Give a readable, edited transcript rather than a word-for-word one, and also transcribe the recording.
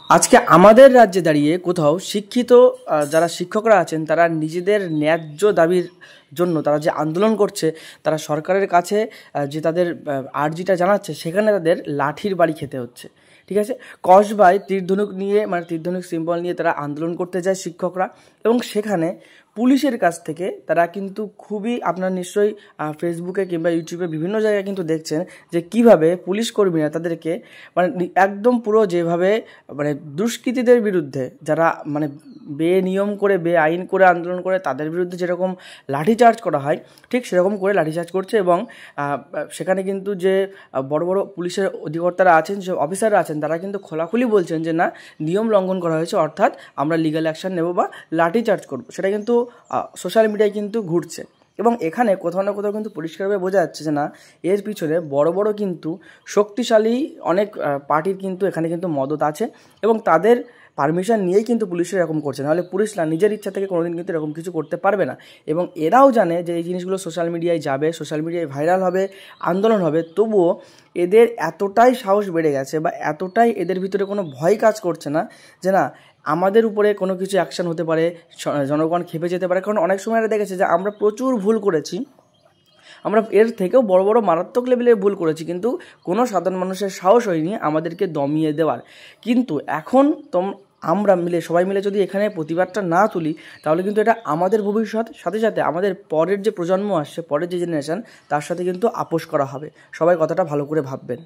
আজকে আমাদের রাজ্যে দাঁড়িয়ে কোথাও শিক্ষিত যারা শিক্ষকরা আছেন তারা নিজেদের ন্যায্য দাবির জন্য তারা যে আন্দোলন করছে, তারা সরকারের কাছে যে তাদের আর্জিটা জানাচ্ছে, সেখানে তাদের লাঠির বাড়ি খেতে হচ্ছে। ঠিক আছে, কসবায় তীর-ধনুক নিয়ে, মানে তীর-ধনুক সিম্বল নিয়ে তারা আন্দোলন করতে যায় শিক্ষকরা, এবং সেখানে পুলিশের কাছ থেকে তারা কিন্তু খুবই, আপনারা নিশ্চয়ই ফেসবুকে কিংবা ইউটিউবে বিভিন্ন জায়গায় কিন্তু দেখছেন যে কিভাবে পুলিশ কর্মীরা তাদেরকে মানে একদম পুরো যেভাবে মানে দুষ্কৃতীদের বিরুদ্ধে যারা মানে বেনিয়ম করে বেআইন করে আন্দোলন করে তাদের বিরুদ্ধে যেরকম লাঠিচার্জ করা হয়, ঠিক সেরকম করে লাঠিচার্জ করছে। এবং সেখানে কিন্তু যে বড় বড় পুলিশের অধিকর্তারা আছেন, যে অফিসাররা আছেন, তারা কিন্তু খোলাখুলি বলছেন যে না, নিয়ম লঙ্ঘন করা হয়েছে, অর্থাৎ আমরা লিগ্যাল অ্যাকশন নেব বা লাঠিচার্জ করব। সেটা কিন্তু সোশ্যাল মিডিয়ায় কিন্তু ঘুরছে, এবং এখানে কোথাও না কোথাও কিন্তু পরিষ্কারভাবে বোঝা যাচ্ছে যে না, এর পিছনে বড় বড় কিন্তু শক্তিশালী অনেক পার্টির কিন্তু এখানে কিন্তু মদত আছে, এবং তাদের পারমিশন নিয়েই কিন্তু পুলিশের এরকম করছে, নাহলে পুলিশরা নিজের ইচ্ছা থেকে কোনোদিন কিন্তু এরকম কিছু করতে পারবে না। এবং এরাও জানে যে এই জিনিসগুলো সোশ্যাল মিডিয়ায় যাবে, সোশ্যাল মিডিয়ায় ভাইরাল হবে, আন্দোলন হবে, তবুও এদের এতটাই সাহস বেড়ে গেছে বা এতটাই এদের ভিতরে কোনো ভয় কাজ করছে না যে না, আমাদের উপরে কোনো কিছু অ্যাকশন হতে পারে, জনগণ খেপে যেতে পারে। কারণ অনেক সময় এরা দেখেছে যে আমরা প্রচুর ভুল করেছি, আমরা এর থেকেও বড় বড় মারাত্মক লেভেলের ভুল করেছি, কিন্তু কোনো সাধারণ মানুষের সাহস হয়নি আমাদেরকে দমিয়ে দেওয়ার। কিন্তু এখন আমরা মিলে, সবাই মিলে যদি এখানে প্রতিবাদটা না তুলি, তাহলে কিন্তু এটা আমাদের ভবিষ্যৎ, সাথে সাথে আমাদের পরের যে প্রজন্ম আসছে, পরের যে জেনারেশন, তার সাথে কিন্তু আপোষ করা হবে। সবাই কথাটা ভালো করে ভাববেন।